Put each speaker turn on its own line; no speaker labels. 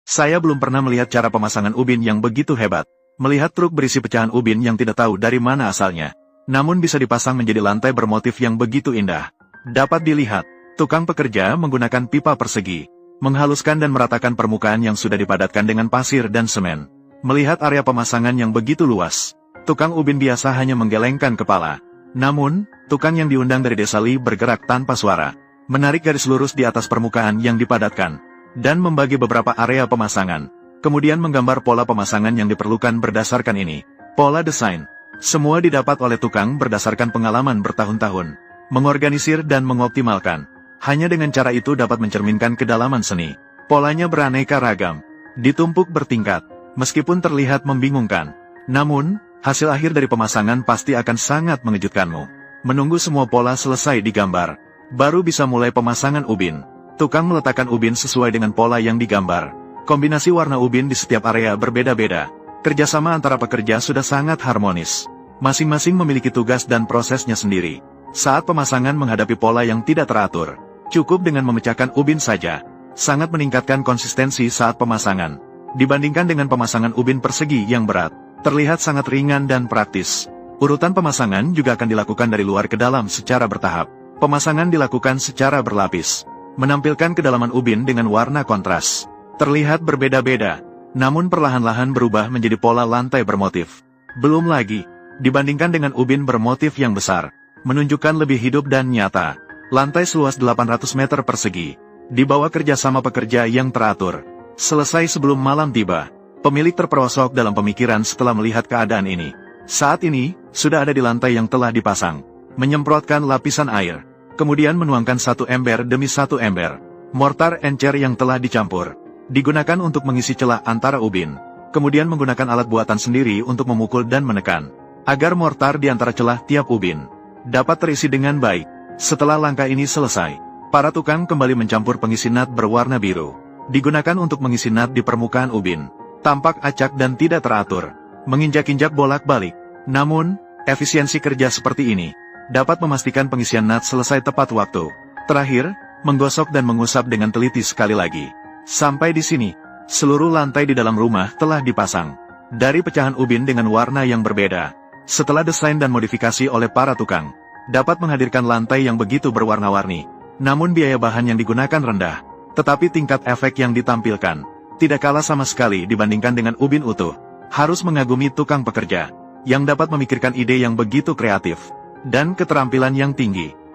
Saya belum pernah melihat cara pemasangan ubin yang begitu hebat. Melihat truk berisi pecahan ubin yang tidak tahu dari mana asalnya, namun bisa dipasang menjadi lantai bermotif yang begitu indah. Dapat dilihat, tukang pekerja menggunakan pipa persegi, menghaluskan dan meratakan permukaan yang sudah dipadatkan dengan pasir dan semen. Melihat area pemasangan yang begitu luas, tukang ubin biasa hanya menggelengkan kepala. Namun, tukang yang diundang dari desa Li bergerak tanpa suara, menarik garis lurus di atas permukaan yang dipadatkan, dan membagi beberapa area pemasangan. Kemudian menggambar pola pemasangan yang diperlukan berdasarkan ini. Pola desain. Semua didapat oleh tukang berdasarkan pengalaman bertahun-tahun. Mengorganisir dan mengoptimalkan. Hanya dengan cara itu dapat mencerminkan kedalaman seni. Polanya beraneka ragam. Ditumpuk bertingkat. Meskipun terlihat membingungkan. Namun, hasil akhir dari pemasangan pasti akan sangat mengejutkanmu. Menunggu semua pola selesai digambar, baru bisa mulai pemasangan ubin. Tukang meletakkan ubin sesuai dengan pola yang digambar. Kombinasi warna ubin di setiap area berbeda-beda. Kerjasama antara pekerja sudah sangat harmonis. Masing-masing memiliki tugas dan prosesnya sendiri. Saat pemasangan menghadapi pola yang tidak teratur, cukup dengan memecahkan ubin saja. Sangat meningkatkan konsistensi saat pemasangan. Dibandingkan dengan pemasangan ubin persegi yang berat, terlihat sangat ringan dan praktis. Urutan pemasangan juga akan dilakukan dari luar ke dalam secara bertahap. Pemasangan dilakukan secara berlapis, menampilkan kedalaman ubin dengan warna kontras. Terlihat berbeda-beda, namun perlahan-lahan berubah menjadi pola lantai bermotif. Belum lagi, dibandingkan dengan ubin bermotif yang besar, menunjukkan lebih hidup dan nyata. Lantai seluas 800 meter persegi, di bawah kerjasama pekerja yang teratur. Selesai sebelum malam tiba, pemilik terperosok dalam pemikiran setelah melihat keadaan ini. Saat ini, sudah ada di lantai yang telah dipasang. Menyemprotkan lapisan air, kemudian menuangkan satu ember demi satu ember. Mortar encer yang telah dicampur digunakan untuk mengisi celah antara ubin, kemudian menggunakan alat buatan sendiri untuk memukul dan menekan, agar mortar di antara celah tiap ubin dapat terisi dengan baik. Setelah langkah ini selesai, para tukang kembali mencampur pengisi nat berwarna biru, digunakan untuk mengisi nat di permukaan ubin. Tampak acak dan tidak teratur, menginjak-injak bolak-balik. Namun, efisiensi kerja seperti ini dapat memastikan pengisian nat selesai tepat waktu. Terakhir, menggosok dan mengusap dengan teliti sekali lagi. Sampai di sini, seluruh lantai di dalam rumah telah dipasang dari pecahan ubin dengan warna yang berbeda. Setelah desain dan modifikasi oleh para tukang, dapat menghadirkan lantai yang begitu berwarna-warni. Namun biaya bahan yang digunakan rendah, tetapi tingkat efek yang ditampilkan tidak kalah sama sekali dibandingkan dengan ubin utuh. Harus mengagumi tukang pekerja yang dapat memikirkan ide yang begitu kreatif dan keterampilan yang tinggi.